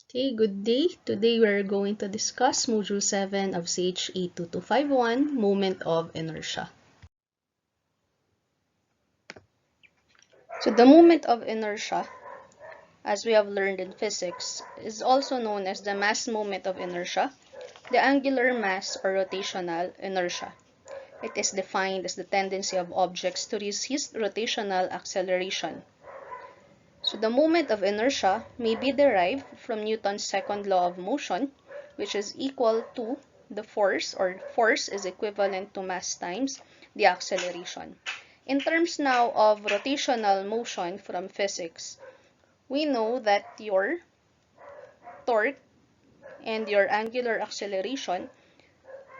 Okay, good day. Today we're going to discuss Module 7 of CH82251, Moment of Inertia. So the moment of inertia, as we have learned in physics, is also known as the mass moment of inertia, the angular mass or rotational inertia. It is defined as the tendency of objects to resist rotational acceleration. So the moment of inertia may be derived from Newton's second law of motion, which is equal to the force, or force is equivalent to mass times the acceleration. In terms now of rotational motion from physics, we know that your torque and your angular acceleration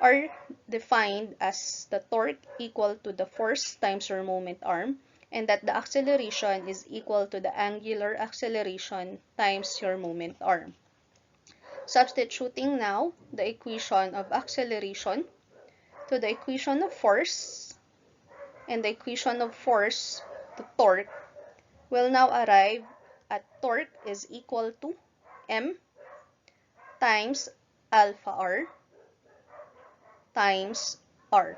are defined as the torque equal to the force times your moment arm, and that the acceleration is equal to the angular acceleration times your moment arm. Substituting now the equation of acceleration to the equation of force and the equation of force to torque, will now arrive at torque is equal to m times alpha r times r.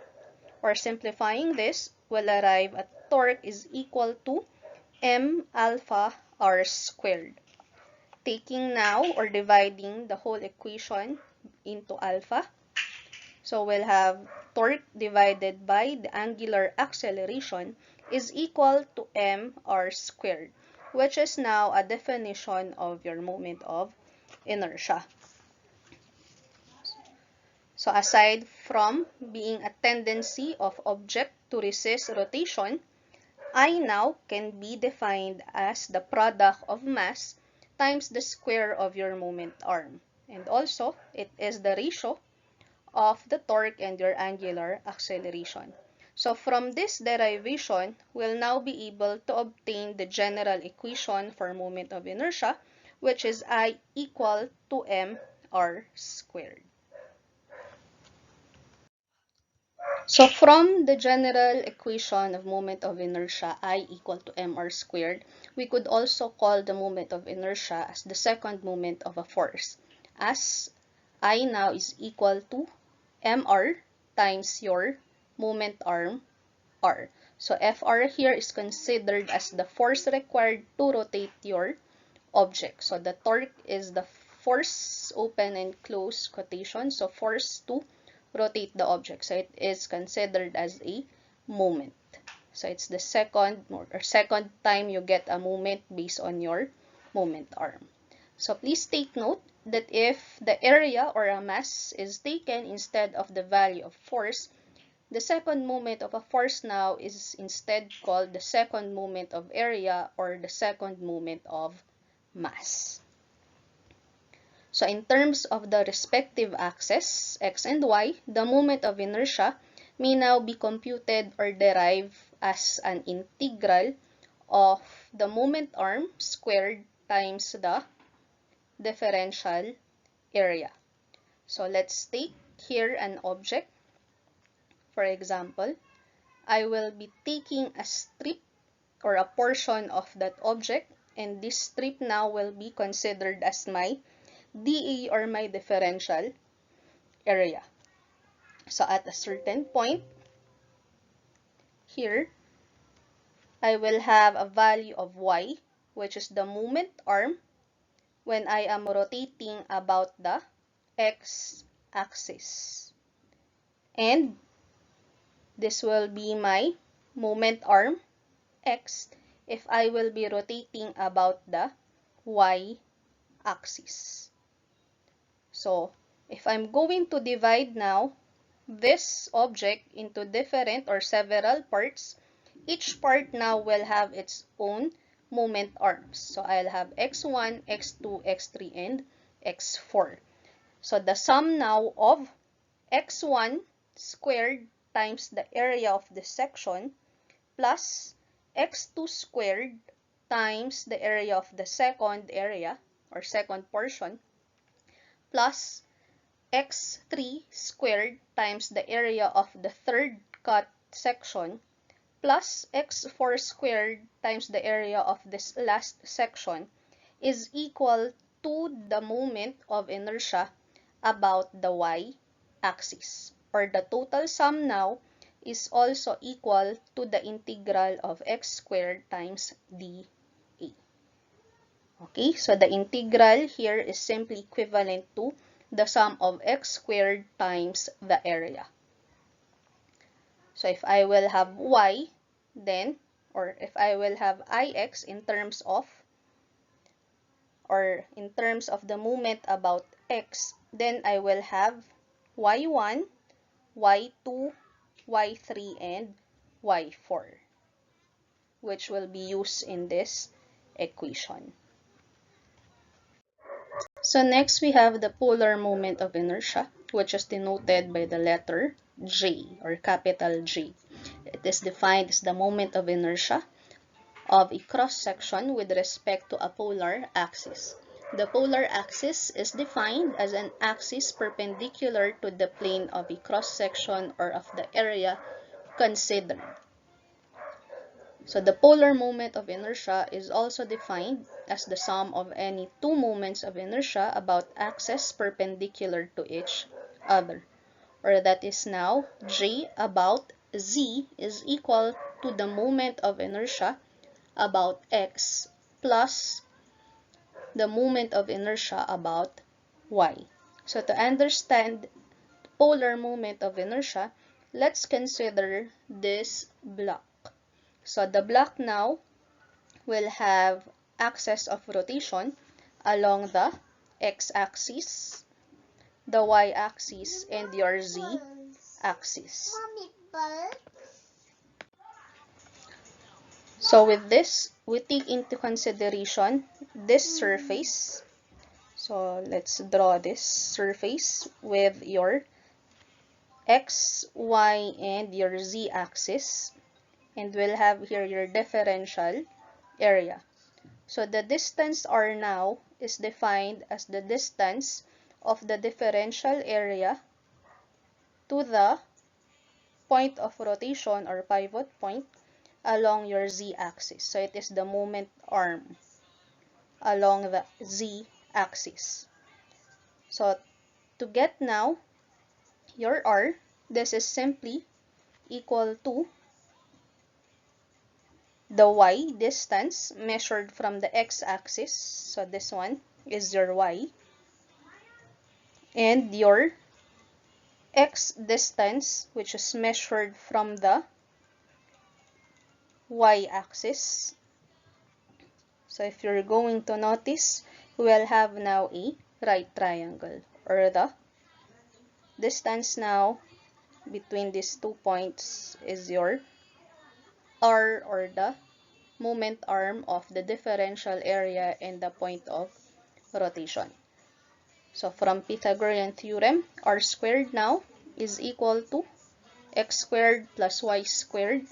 Or simplifying this, we'll arrive at torque is equal to m alpha r squared. Taking now or dividing the whole equation into alpha, so we'll have torque divided by the angular acceleration is equal to m r squared, which is now a definition of your moment of inertia. So aside from being a tendency of object to resist rotation, I now can be defined as the product of mass times the square of your moment arm. And also, it is the ratio of the torque and your angular acceleration. So from this derivation, we'll now be able to obtain the general equation for moment of inertia, which is I equal to mr squared. So from the general equation of moment of inertia, I equal to mr squared, we could also call the moment of inertia as the second moment of a force, as I now is equal to mr times your moment arm r. So Fr here is considered as the force required to rotate your object. So the torque is the force, open and close quotation, so force to rotate the object. So it is considered as a moment. So it's the second time you get a moment based on your moment arm. So please take note that if the area or a mass is taken instead of the value of force, the second moment of a force now is instead called the second moment of area or the second moment of mass. So in terms of the respective axes, x and y, the moment of inertia may now be computed or derived as an integral of the moment arm squared times the differential area. So let's take here an object. For example, I will be taking a strip or a portion of that object, and this strip now will be considered as my dA or my differential area. So at a certain point here, I will have a value of y, which is the moment arm when I am rotating about the x-axis. And this will be my moment arm x if I will be rotating about the y-axis. So if I'm going to divide now this object into different or several parts, each part now will have its own moment arms. So I'll have x1, x2, x3, and x4. So the sum now of x1 squared times the area of this section plus x2 squared times the area of the second area or second portion plus x3 squared times the area of the third cut section plus x4 squared times the area of this last section is equal to the moment of inertia about the y-axis. Or the total sum now is also equal to the integral of x squared times dA. Okay, so the integral here is simply equivalent to the sum of x squared times the area. So if I will have y, then, or if I will have ix in terms of, or in terms of the moment about x, then I will have y1, y2, y3, and y4, which will be used in this equation. So next we have the polar moment of inertia, which is denoted by the letter J, or capital J. It is defined as the moment of inertia of a cross-section with respect to a polar axis. The polar axis is defined as an axis perpendicular to the plane of a cross-section or of the area considered. So the polar moment of inertia is also defined as the sum of any two moments of inertia about axes perpendicular to each other. Or that is now J about Z is equal to the moment of inertia about x plus the moment of inertia about y. So to understand polar moment of inertia, let's consider this block. So the block now will have axis of rotation along the x-axis, the y-axis, and your z-axis. So with this, we take into consideration this surface. So let's draw this surface with your x, y, and your z-axis. And we'll have here your differential area. So the distance r now is defined as the distance of the differential area to the point of rotation or pivot point along your z-axis. So it is the moment arm along the z-axis. So to get now your r, this is simply equal to the y distance measured from the x-axis. So this one is your y. And your x distance, which is measured from the y-axis. So if you're going to notice, we will have now a right triangle, or the distance now between these 2 points is your r, or the moment arm of the differential area and the point of rotation. So from Pythagorean theorem, r squared now is equal to x squared plus y squared,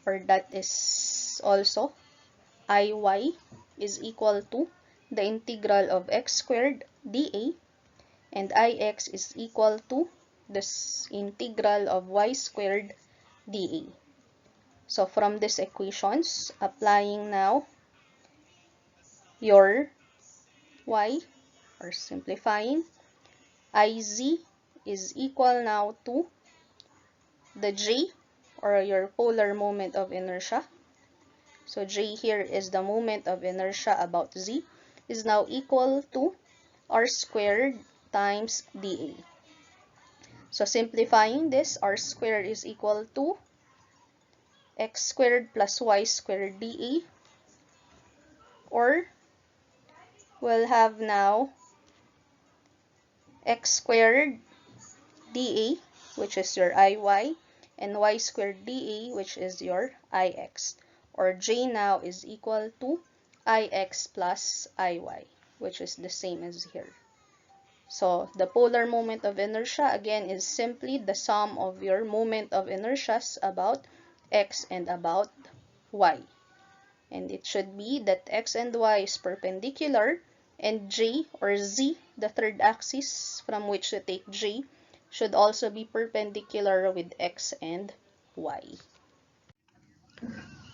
or that is also iy is equal to the integral of x squared dA, and ix is equal to this integral of y squared dA. So from these equations, applying now your y, or simplifying, iz is equal now to the j, or your polar moment of inertia. So j here is the moment of inertia about z, is now equal to r squared times dA. So simplifying this, r squared is equal to x squared plus y squared dA, or we'll have now x squared dA, which is your iy, and y squared dA, which is your ix. Or j now is equal to ix plus iy, which is the same as here. So the polar moment of inertia again is simply the sum of your moment of inertias about x and about y. And it should be that x and y is perpendicular, and j, or z, the third axis from which to take j, should also be perpendicular with x and y.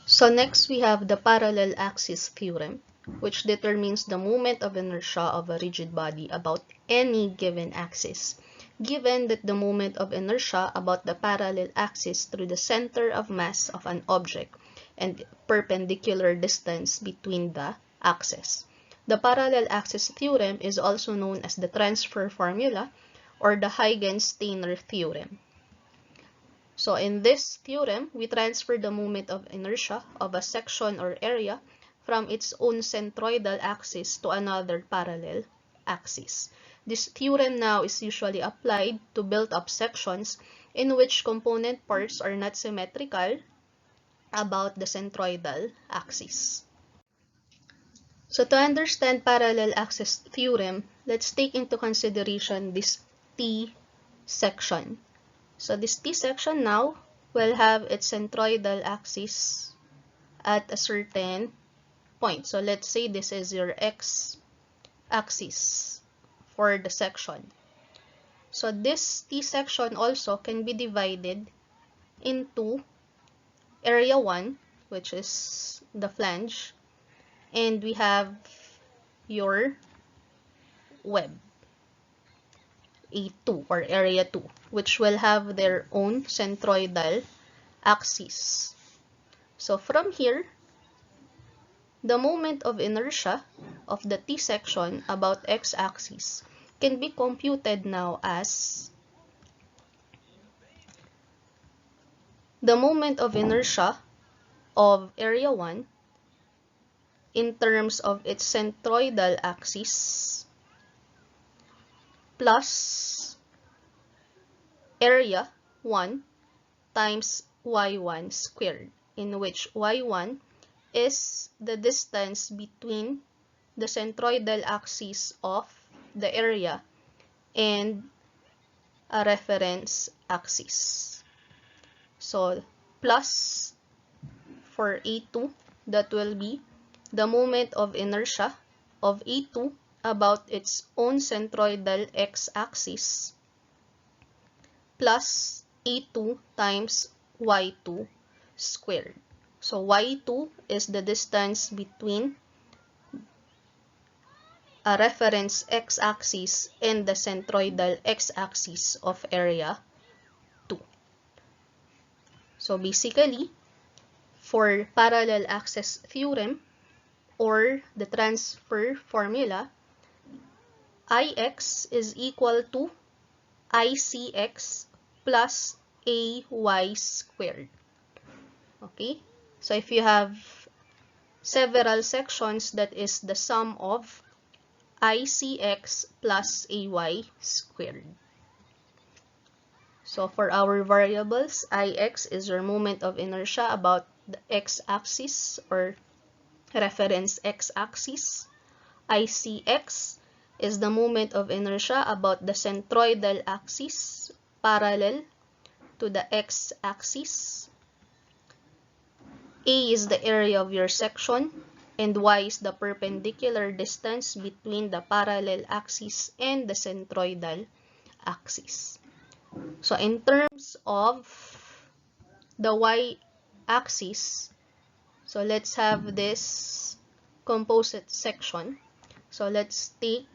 So next we have the parallel axis theorem. which determines the moment of inertia of a rigid body about any given axis, given that the moment of inertia about the parallel axis through the center of mass of an object and perpendicular distance between the axes. The parallel axis theorem is also known as the transfer formula or the Huygens-Steiner theorem. So in this theorem, we transfer the moment of inertia of a section or area from its own centroidal axis to another parallel axis. This theorem now is usually applied to built-up sections in which component parts are not symmetrical about the centroidal axis. So to understand parallel axis theorem, let's take into consideration this T section. So this T section now will have its centroidal axis at a certain point. So let's say this is your X axis for the section. So this T section also can be divided into area 1, which is the flange, and we have your web, A2 or area 2, which will have their own centroidal axis. So from here, the moment of inertia of the T section about x-axis can be computed now as the moment of inertia of area 1 in terms of its centroidal axis plus area 1 times y1 squared, in which y1 is the distance between the centroidal axis of the area and a reference axis. So plus for A2, that will be the moment of inertia of A2 about its own centroidal x-axis plus A2 times y2 squared. So y2 is the distance between a reference x-axis and the centroidal x-axis of area 2. So basically, for parallel axis theorem or the transfer formula, Ix is equal to Icx plus Ay squared. Okay? So if you have several sections, that is the sum of Icx plus Ay squared. So for our variables, Ix is your moment of inertia about the x-axis or reference x-axis. Icx is the moment of inertia about the centroidal axis parallel to the x-axis. A is the area of your section, and y is the perpendicular distance between the parallel axis and the centroidal axis. So in terms of the y-axis, so let's have this composite section. So let's take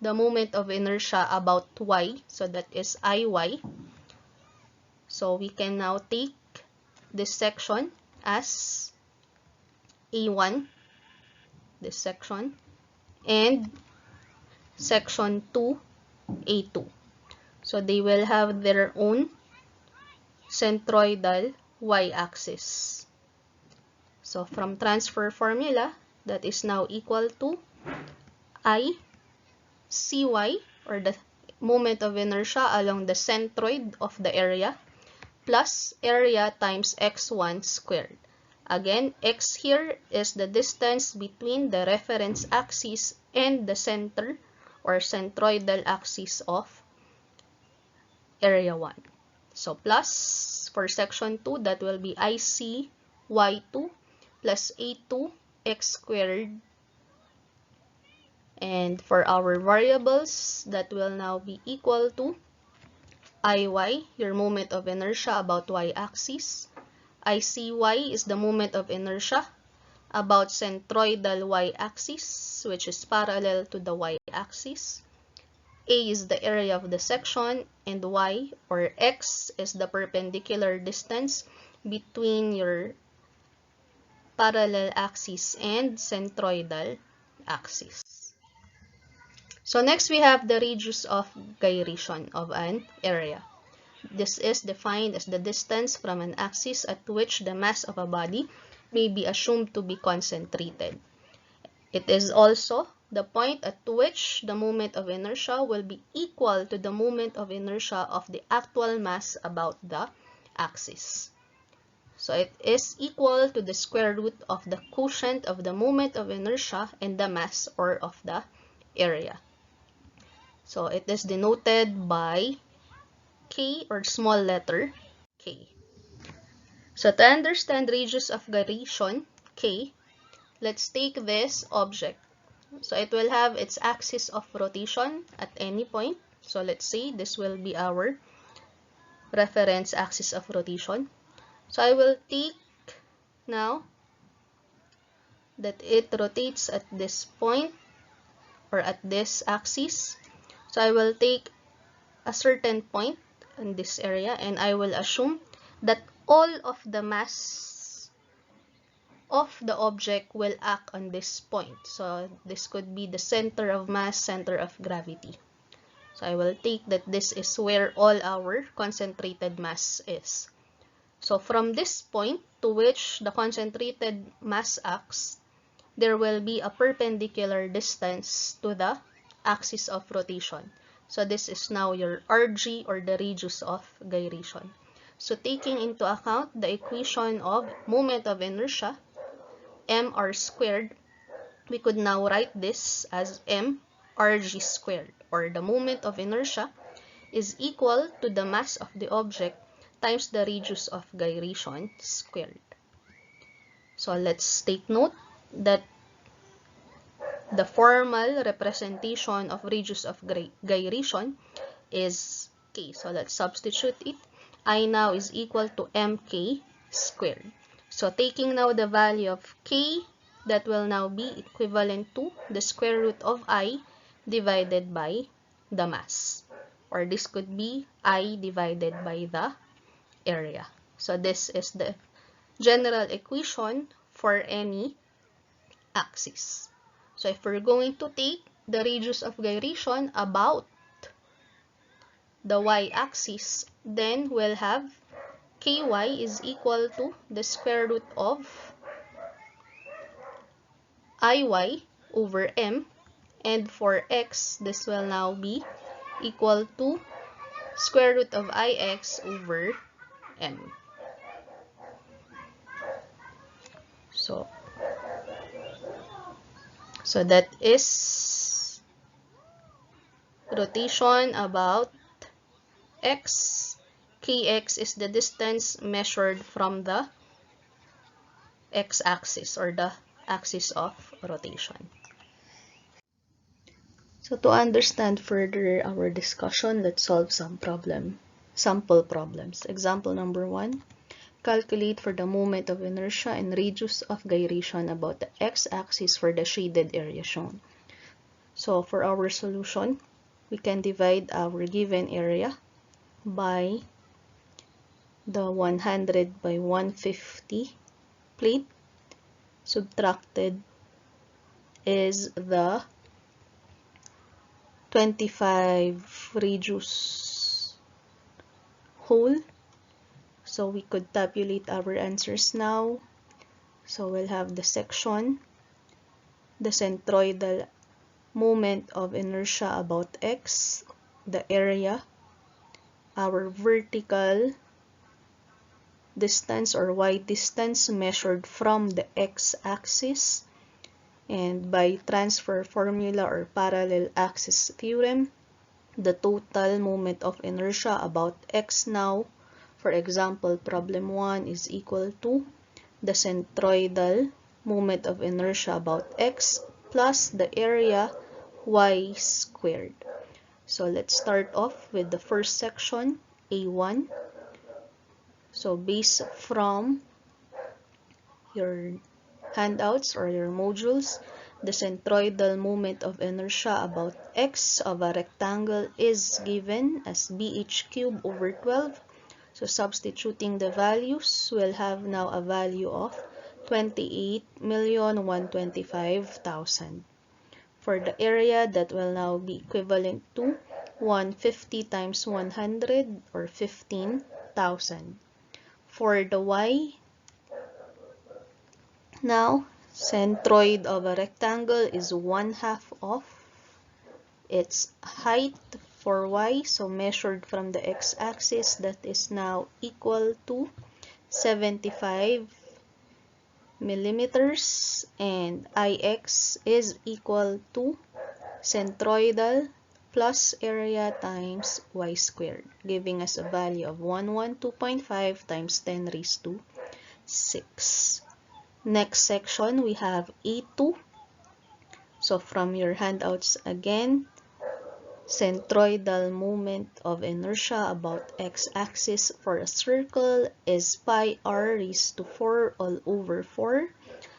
the moment of inertia about y, so that is Iy. So we can now take this section as A1, this section, and section 2, A2. So they will have their own centroidal y-axis. So from transfer formula, that is now equal to Icy, or the moment of inertia along the centroid of the area, plus area times x1 squared. Again, x here is the distance between the reference axis and the center or centroidal axis of area 1. So plus for section 2, that will be Icy2 plus A2 x squared. And for our variables, that will now be equal to Iy, your moment of inertia about y-axis. Icy is the moment of inertia about centroidal y-axis, which is parallel to the y-axis. A is the area of the section, and y, or x, is the perpendicular distance between your parallel axis and centroidal axis. So next we have the radius of gyration of an area. This is defined as the distance from an axis at which the mass of a body may be assumed to be concentrated. It is also the point at which the moment of inertia will be equal to the moment of inertia of the actual mass about the axis. So it is equal to the square root of the quotient of the moment of inertia and the mass, or of the area. So it is denoted by K, or small letter K. So to understand radius of gyration, K, let's take this object. So it will have its axis of rotation at any point. So let's say this will be our reference axis of rotation. So I will take now that it rotates at this point, or at this axis. So I will take a certain point in this area, and I will assume that all of the mass of the object will act on this point. So this could be the center of mass, center of gravity. So I will take that this is where all our concentrated mass is. So from this point to which the concentrated mass acts, there will be a perpendicular distance to the axis of rotation. So this is now your RG, or the radius of gyration. So taking into account the equation of moment of inertia, mr squared, we could now write this as mRg squared, or the moment of inertia is equal to the mass of the object times the radius of gyration squared. So let's take note that the formal representation of radius of gyration is K. So let's substitute it. I now is equal to mk squared. So taking now the value of K, that will now be equivalent to the square root of I divided by the mass. Or this could be I divided by the area. So this is the general equation for any axis. So if we're going to take the radius of gyration about the y-axis, then we'll have ky is equal to the square root of iy over m, and for x, this will now be equal to square root of ix over m. So that is rotation about x. Kx is the distance measured from the x-axis, or the axis of rotation. So to understand further our discussion, let's solve some sample problems. Example number 1. Calculate for the moment of inertia and radius of gyration about the x-axis for the shaded area shown. So for our solution, we can divide our given area by the 100 by 150 plate. Subtracted is the 25 radius hole. So we could tabulate our answers now. So we'll have the section, the centroidal moment of inertia about x, the area, our vertical distance or y distance measured from the x-axis, and by transfer formula or parallel axis theorem, the total moment of inertia about x now, for example, problem 1 is equal to the centroidal moment of inertia about x plus the area y squared. So let's start off with the first section, A1. So based from your handouts or your modules, the centroidal moment of inertia about x of a rectangle is given as bh cubed over 12. So substituting the values, we'll have now a value of 28,125,000. For the area, that will now be equivalent to 150 times 100 or 15,000. For the y, now centroid of a rectangle is 1/2 of its height for y, so measured from the x-axis, that is now equal to 75 millimeters, and ix is equal to centroidal plus area times y squared, giving us a value of 112.5 times 10 raised to 6. Next section, we have E2. So from your handouts again, centroidal moment of inertia about x-axis for a circle is pi r raised to 4 all over 4.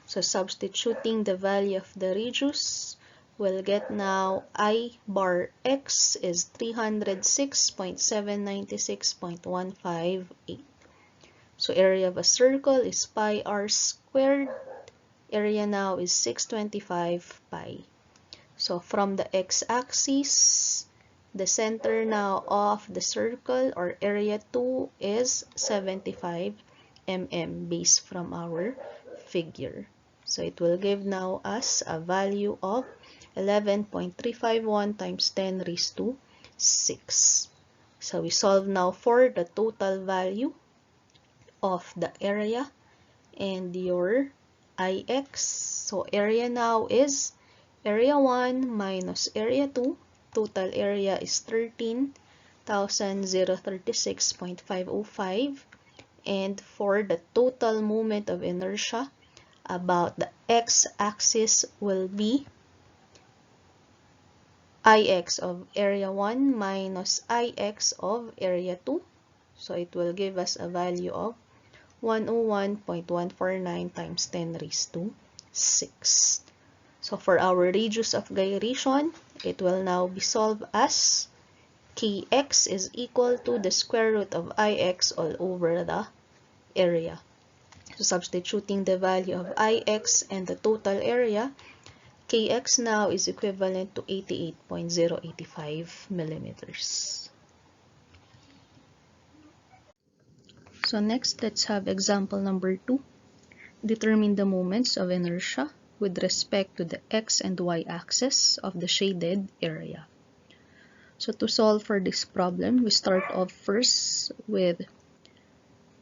So substituting the value of the radius, we'll get now I bar x is 306.796.158. So area of a circle is pi r squared. Area now is 625 pi. So from the x-axis, the center now of the circle or area 2 is 75 mm based from our figure. So it will give now us a value of 11.351 times 10 raised to 6. So we solve now for the total value of the area and your Ix. So area now is area 1 minus area 2. Total area is 13,036.505. And for the total moment of inertia about the x-axis will be Ix of area 1 minus Ix of area 2. So it will give us a value of 101.149 times 10 raised to 6. So for our radius of gyration, it will now be solved as kx is equal to the square root of Ix all over the area. So substituting the value of Ix and the total area, kx now is equivalent to 88.085 millimeters. So next, let's have example number 2. Determine the moments of inertia with respect to the x and y axis of the shaded area. So to solve for this problem, we start off first with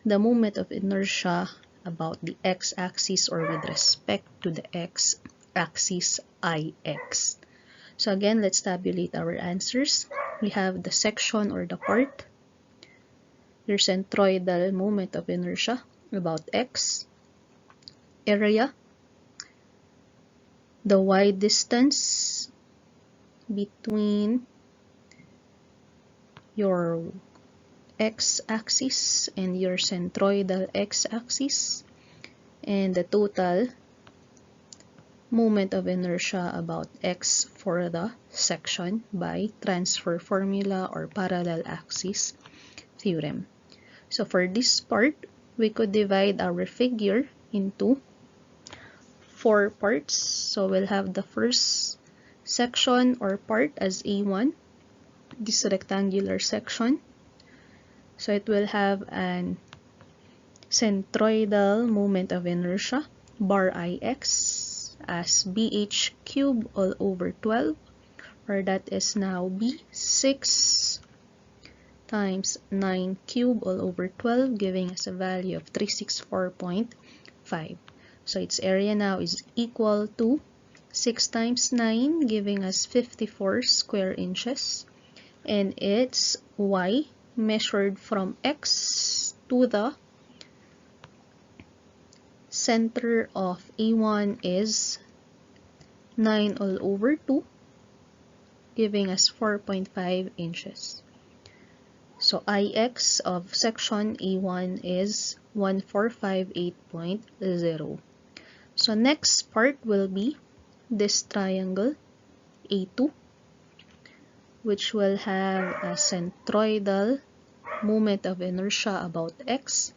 the moment of inertia about the x-axis or with respect to the x-axis Ix. So again, let's tabulate our answers. We have the section or the part, your centroidal moment of inertia about x, area, the y distance between your x-axis and your centroidal x-axis, and the total moment of inertia about x for the section by transfer formula or parallel axis theorem. So for this part, we could divide our figure into 4 parts. So we'll have the first section or part as A1, this rectangular section. So it will have an centroidal moment of inertia, bar Ix, as bh cubed all over 12, or that is now b6 times 9 cubed all over 12, giving us a value of 364.5. So its area now is equal to 6 times 9, giving us 54 square inches. And its y measured from x to the center of A1 is 9 all over 2, giving us 4.5 inches. So Ix of section A1 is 1458.0. So next part will be this triangle A2, which will have a centroidal moment of inertia about x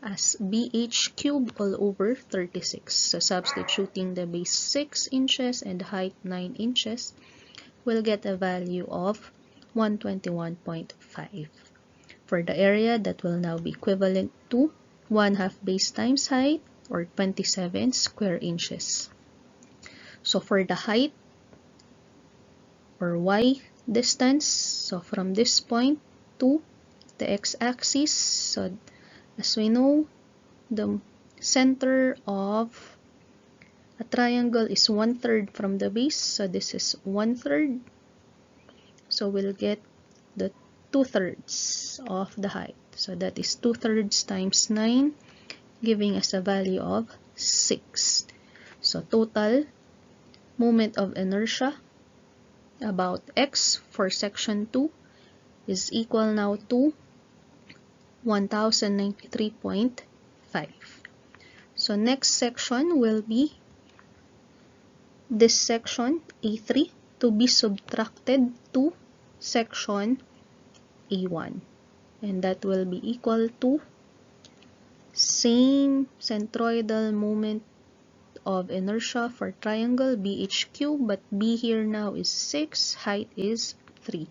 as bh cubed all over 36. So substituting the base 6 inches and the height 9 inches, we'll get a value of 121.5. For the area, that will now be equivalent to 1/2 base times height, or 27 square inches. So for the height, or y distance, so from this point to the x-axis, so as we know, the center of a triangle is 1/3 from the base, so this is 1/3. So we'll get the 2/3 of the height. So that is 2/3 times 9, giving us a value of 6. So total moment of inertia about x for section 2 is equal now to 1093.5. So next section will be this section A3 to be subtracted to section A1, and that will be equal to same centroidal moment of inertia for triangle bh cubed, but b here now is 6, height is 3.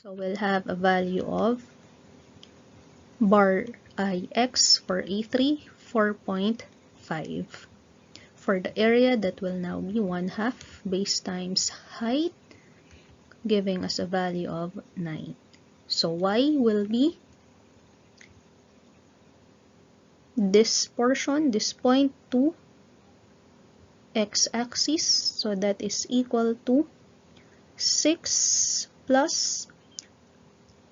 So we'll have a value of bar ix for A3 4.5. For the area, that will now be 1/2 base times height, giving us a value of 9. So y will be this portion, this point to x-axis, so that is equal to 6 plus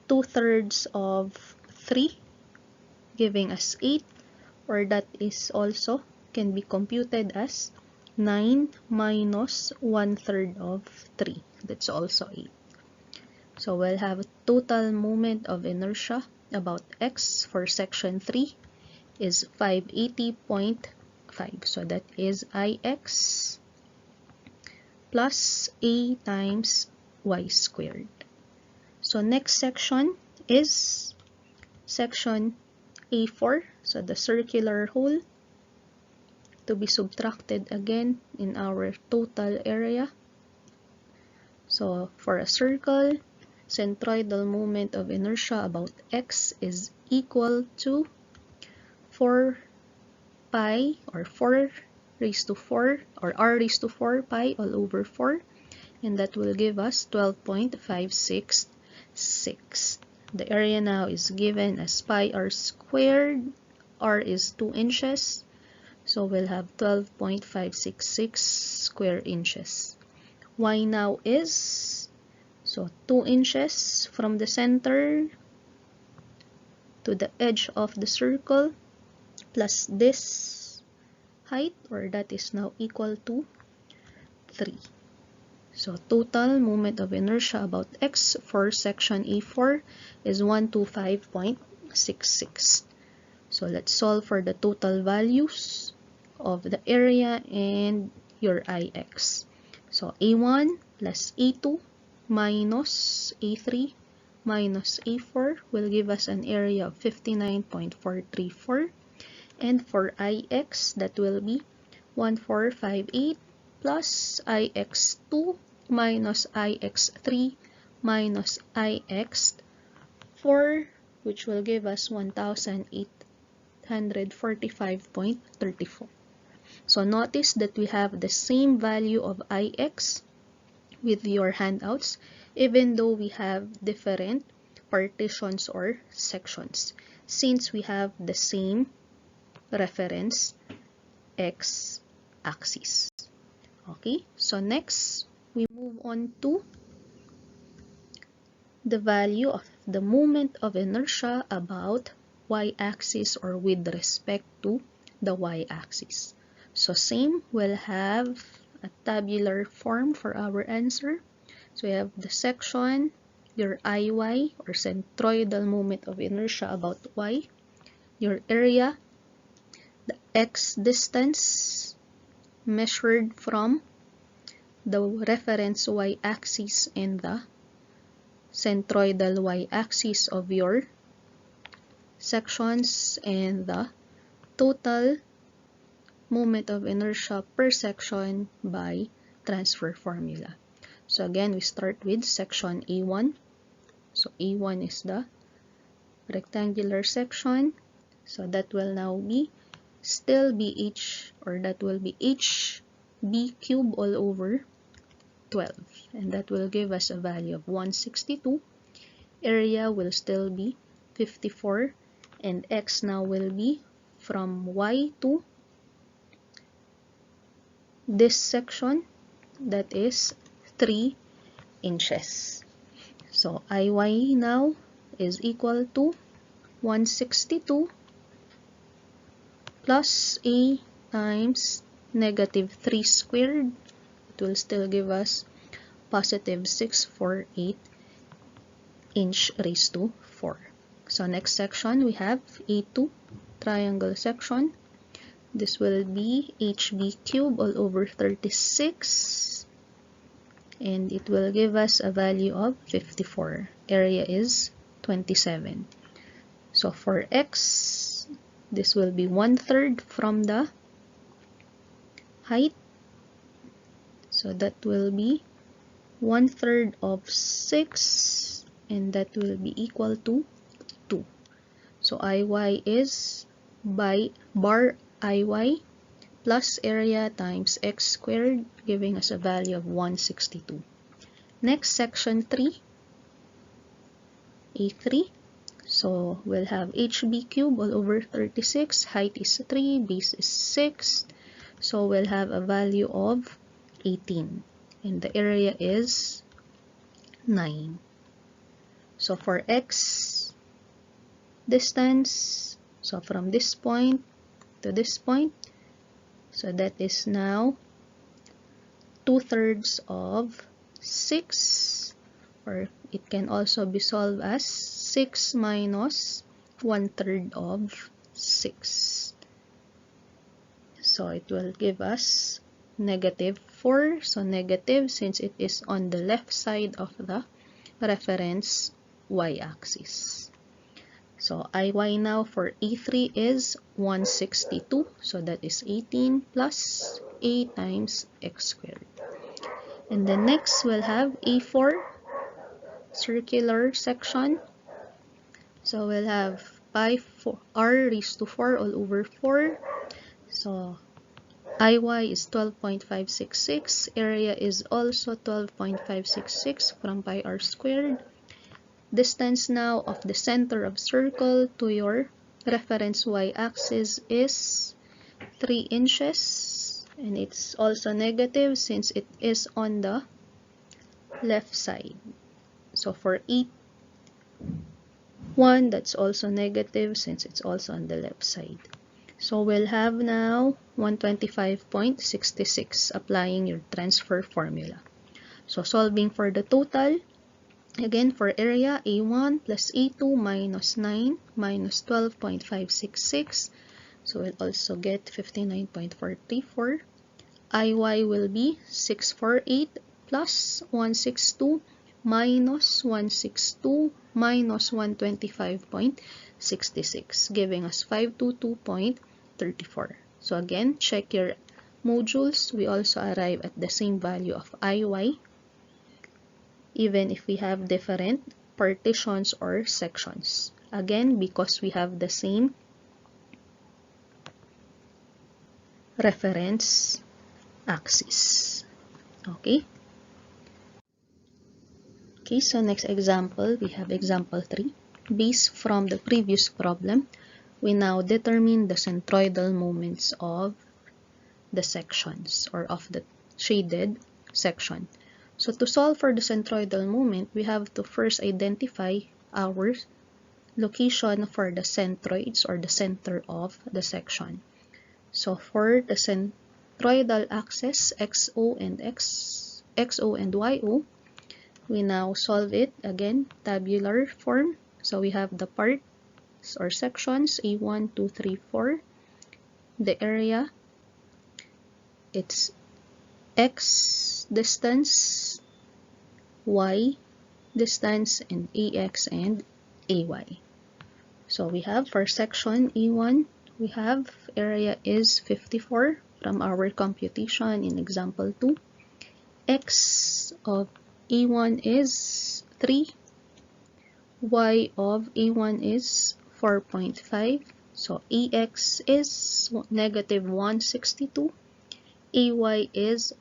2/3 of 3, giving us 8, or that is also can be computed as 9 minus 1/3 of 3. That's also 8. So we'll have a total moment of inertia about x for section 3 is 580.5. So that is ix plus a times y squared. So next section is section A4, so the circular hole to be subtracted again in our total area. So for a circle, centroidal moment of inertia about x is equal to 4 pi, or 4 raised to 4, or r raised to 4 pi all over 4, and that will give us 12.566. The area now is given as pi r squared, r is 2 inches, so we'll have 12.566 square inches. Y now is, so 2 inches from the center to the edge of the circle, plus this height, or that is now equal to 3. So total moment of inertia about x for section A4 is 125.66. So let's solve for the total values of the area and your ix. So A1 plus A2 minus A3 minus A4 will give us an area of 59.434. And for ix, that will be 1458 plus ix2 minus ix3 minus ix4, which will give us 1845.34. So notice that we have the same value of ix with your handouts, even though we have different partitions or sections, since we have the same reference x-axis. Okay, so next we move on to the value of the moment of inertia about y-axis, or with respect to the y-axis. So same, we'll have a tabular form for our answer. So we have the section, your IY, or centroidal moment of inertia about y, your area, the x distance, measured from the reference y-axis and the centroidal y-axis of your sections, and the total moment of inertia per section by transfer formula. So again, we start with section A1. So A1 is the rectangular section. So that will now be still BH, or that will be HB cube all over 12. And that will give us a value of 162. Area will still be 54. And X now will be from Y to this section, that is 3 inches. So IY now is equal to 162 plus A times negative 3 squared. It will still give us positive 648 inch raised to 4. So next section we have A2 triangle section. This will be HB cube all over 36, and it will give us a value of 54. Area is 27. So for X, this will be 1/3 from the height. So that will be 1/3 of 6, and that will be equal to 2. So IY is by bar IY plus area times X squared, giving us a value of 162. Next, section 3, A3. So we'll have HB cube all over 36, height is 3, base is 6. So we'll have a value of 18, and the area is 9. So for X distance, so from this point to this point, so that is now 2/3 of 6, or it can also be solved as 6 minus 1/3 of 6. So it will give us negative 4. So negative, since it is on the left side of the reference y-axis. So IY now for A3 is 162. So that is 18 plus A times X squared. And then next we'll have A4 circular section. So we'll have pi r raised to 4 all over 4. So IY is 12.566. Area is also 12.566 from pi r squared. Distance now of the center of circle to your reference y-axis is 3 inches, and it's also negative since it is on the left side. So for E1, that's also negative since it's also on the left side. So we'll have now 125.66, applying your transfer formula. So solving for the total, again for area, A1 plus A2 minus 9 minus 12.566. So we'll also get 59.44. IY will be 648 plus 162 minus 162 minus 125.66, giving us 522.34. So again, check your modules. We also arrive at the same value of IY, even if we have different partitions or sections. Again, because we have the same reference axis. Okay, so next example, we have example 3. Based from the previous problem, we now determine the centroidal moments of the sections, or of the shaded section. So to solve for the centroidal moment, we have to first identify our location for the centroids, or the center of the section. So for the centroidal axis, XO and YO, we now solve it again tabular form. So we have the parts or sections A1, 2, 3, 4, the area, it's x distance, y distance, and ax and ay. So we have for section A1, we have area is 54 from our computation in example 2. X of A1 is 3. Y of A1 is 4.5. So AX is negative 162. AY is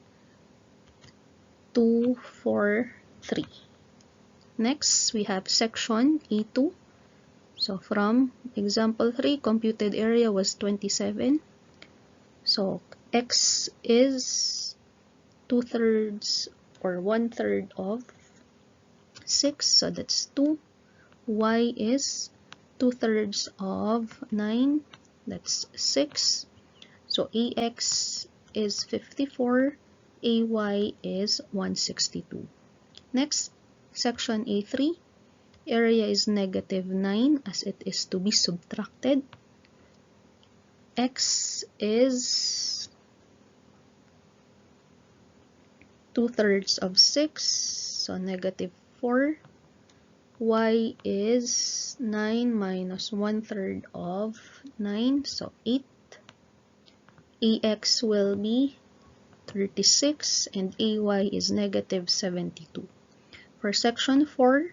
243. Next, we have section A2. So from example 3, computed area was 27. So X is 2/3 or 1/3 of 6. So that's 2. Y is 2/3 of 9. That's 6. So AX is 54. AY is 162. Next, section A3. Area is negative 9 as it is to be subtracted. X is 2/3 of 6, so negative 4. Y is 9 minus 1/3 of 9, so 8. AX will be 36 and AY is negative 72. For section 4,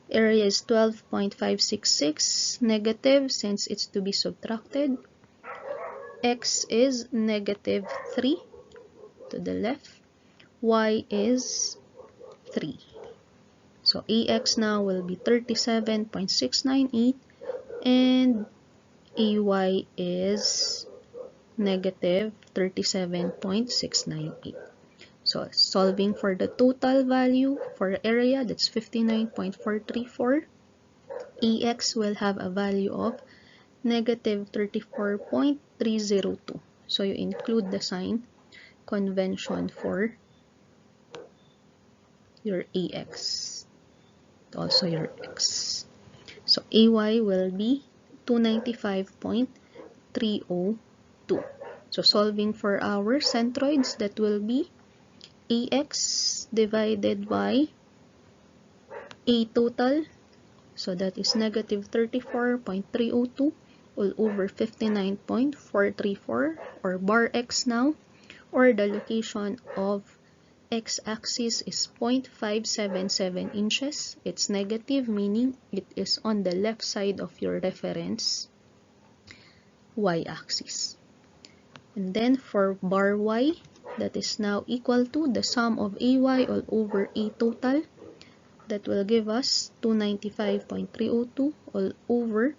area is 12.566, negative since it's to be subtracted. X is negative 3 to the left. Y is 3. So AX now will be 37.698 and AY is negative 37.698. So solving for the total value for area, that's 59.434. AX will have a value of negative 34.302. So you include the sign convention for your AX, also your X. So AY will be 295.302. So solving for our centroids, that will be AX divided by A total. So that is negative 34.302 all over 59.434, or bar X now, or the location of x-axis is 0.577 inches. It's negative, meaning it is on the left side of your reference y-axis. And then for bar y, that is now equal to the sum of AY all over A total. That will give us 295.302 all over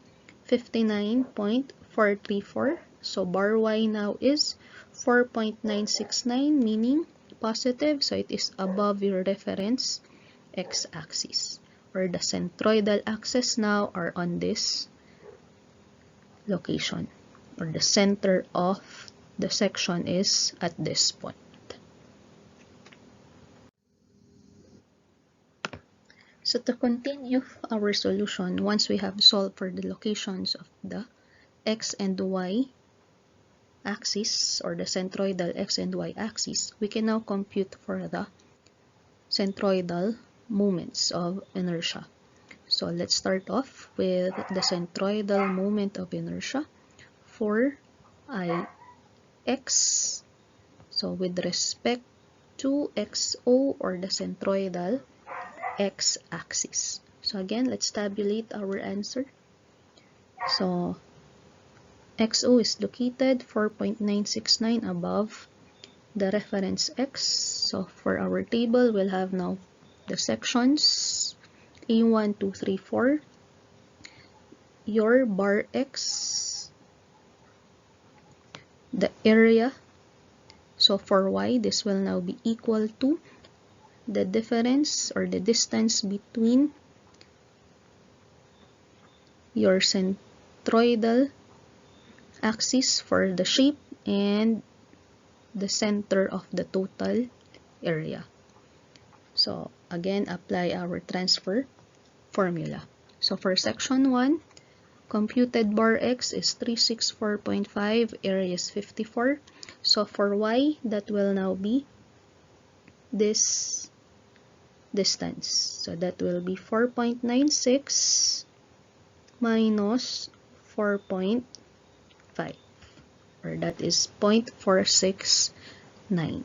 59.434. So bar y now is 4.969, meaning positive, so it is above your reference x-axis, or the centroidal axis now are on this location, or the center of the section is at this point. So to continue our solution, once we have solved for the locations of the x and y axis, or the centroidal x and y axis, we can now compute for the centroidal moments of inertia. So let's start off with the centroidal moment of inertia for Ix. So with respect to XO, or the centroidal x-axis. So again, let's tabulate our answer. So XO is located 4.969 above the reference X. So for our table, we'll have now the sections A1, 2, 3, 4. Your bar X, the area. So for Y, this will now be equal to the difference, or the distance between your centroidal axis for the shape and the center of the total area. So again, apply our transfer formula. So for section 1, computed bar X is 364.5, area is 54. So for y, that will now be this distance. So that will be 4.96 minus 4.5, or that is 0.469.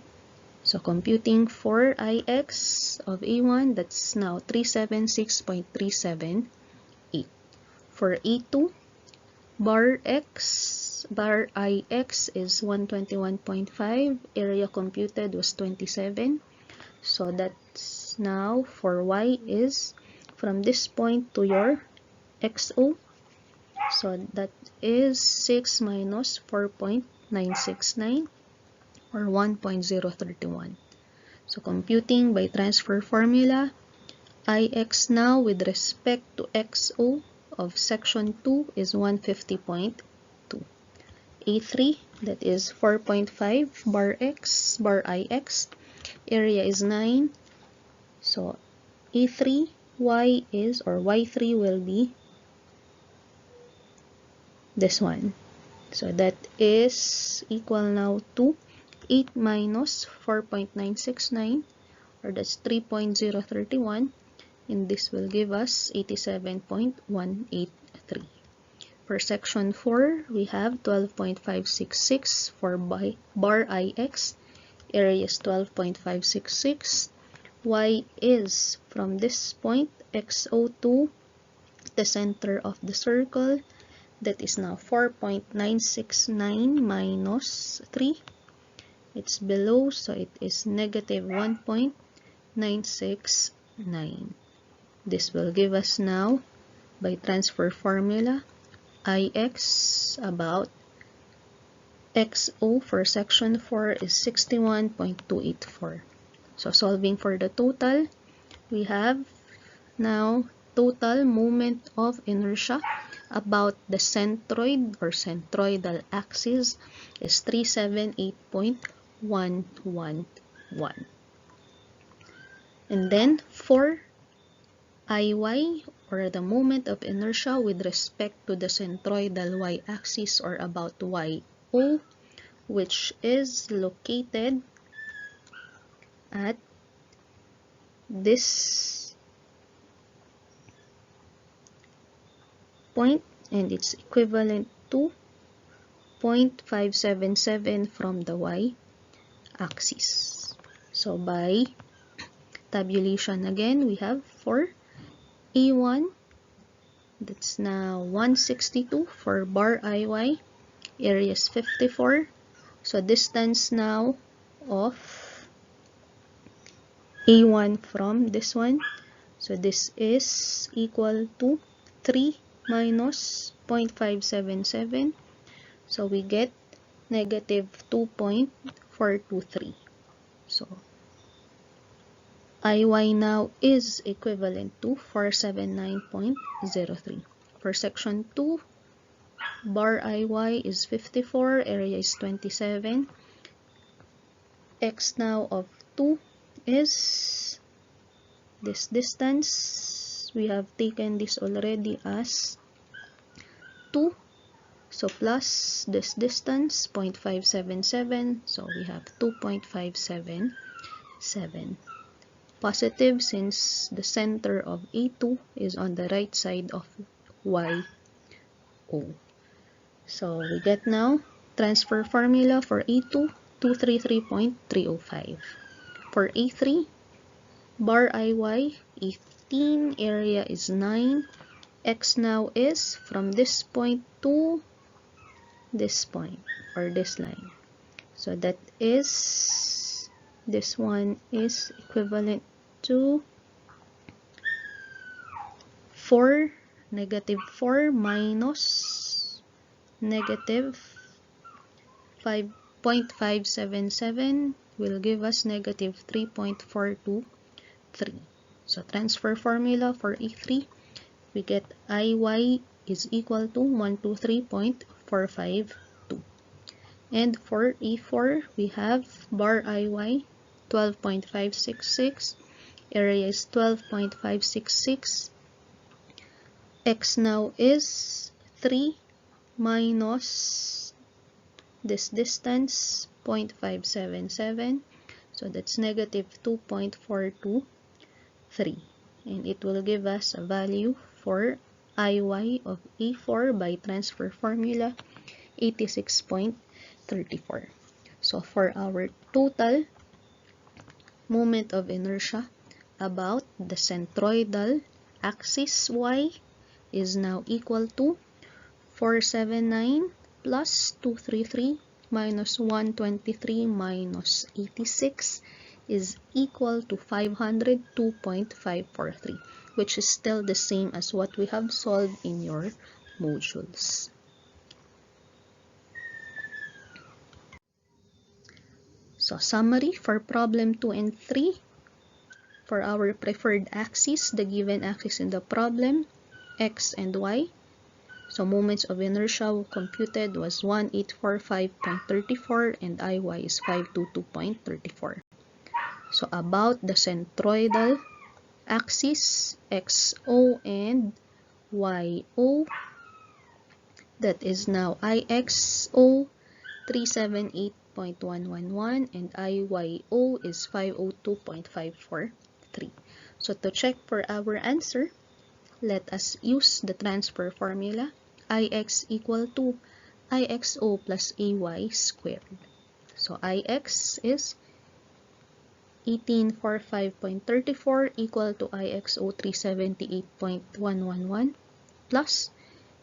So computing for Ix of A1, that's now 376.378. For A2, bar Ix is 121.5, area computed was 27. So that's now for y is from this point to your XO. So that is 6 minus 4.969, or 1.031. So computing by transfer formula, Ix now with respect to XO of section 2 is 150.2. A3, that is 4.5 bar Ix, area is 9. So A3, y is, or y3 will be this one. So that is equal now to 8 minus 4.969, or that's 3.031, and this will give us 87.183. For section 4, we have 12.566 for bar Ix, area is 12.566. Y is from this point, XO, to the center of the circle, that is now 4.969 minus 3. It's below, so it is negative 1.969. This will give us now, by transfer formula, Ix about XO for section 4 is 61.284. So solving for the total, we have now total moment of inertia about the centroid or centroidal axis is 378.111. And then for Iy, or the moment of inertia with respect to the centroidal y-axis, or about YO, which is located at this point, and it's equivalent to 0.577 from the y-axis. So by tabulation again, we have for A1, that's now 162 for bar Iy, area is 54. So distance now of A1 from this one, so this is equal to 3 minus 0.577. So we get negative 2.423. So Iy now is equivalent to 479.03. For section 2, bar Iy is 54, area is 27. X now of 2 is this distance. We have taken this already as 2. So plus this distance, 0.577. So we have 2.577. Positive, since the center of A2 is on the right side of YO. So we get now transfer formula for A2, 233.305. For A3, bar Iy, 18, area is 9. X now is from this point to this point, or this line. So that is, this one is equivalent to 4, negative 4 minus negative 5.577 will give us negative 3.423. So transfer formula for E3, we get Iy is equal to 123.452. And for E4, we have bar Iy 12.566, area is 12.566. X now is 3 minus this distance 0.577, so that's negative 2.423, and it will give us a value for Iy of A4 by transfer formula 86.34. So for our total moment of inertia about the centroidal axis y is now equal to 479 plus 233 minus 123 minus 86 is equal to 502.543, which is still the same as what we have solved in your modules. So summary for problem 2 and 3. For our preferred axis, the given axis in the problem, x and y. So moments of inertia computed was 1845.34 and Iy is 522.34. So about the centroidal axis, xo and yo, that is now Ixo 378.111 and Iyo is 502.543. So to check for our answer, let us use the transfer formula. Ix equal to Ixo plus Ay squared. So Ix is 1845.34 equal to Ixo 378.111 plus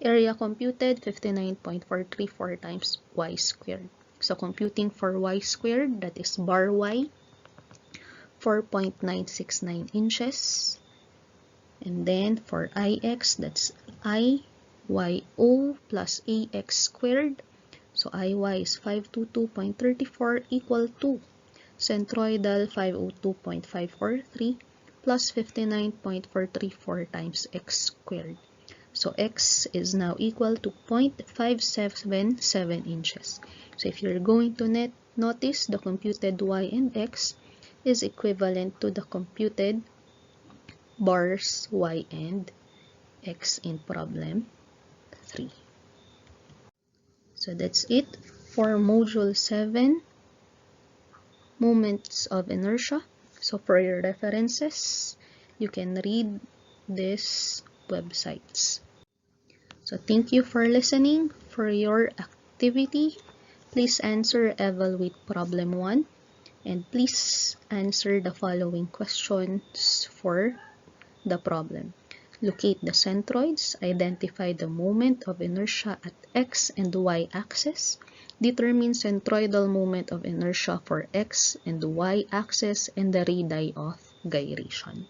area computed 59.434 times y squared. So computing for y squared, that is bar y, 4.969 inches. And then for Ix, that's Iyo plus Ax squared. So Iy is 522.34 equal to centroidal 502.543 plus 59.434 times x squared. So x is now equal to 0.577 inches. So if you're going to notice, the computed y and x is equivalent to the computed bars y and x in problem 3. So that's it for module 7, moments of inertia. So for your references, you can read these websites. So thank you for listening. For your activity, please answer evaluate problem 1 and please answer the following questions for the problem. Locate the centroids, identify the moment of inertia at x and y axis, determine centroidal moment of inertia for x and y axis and the radii of gyration.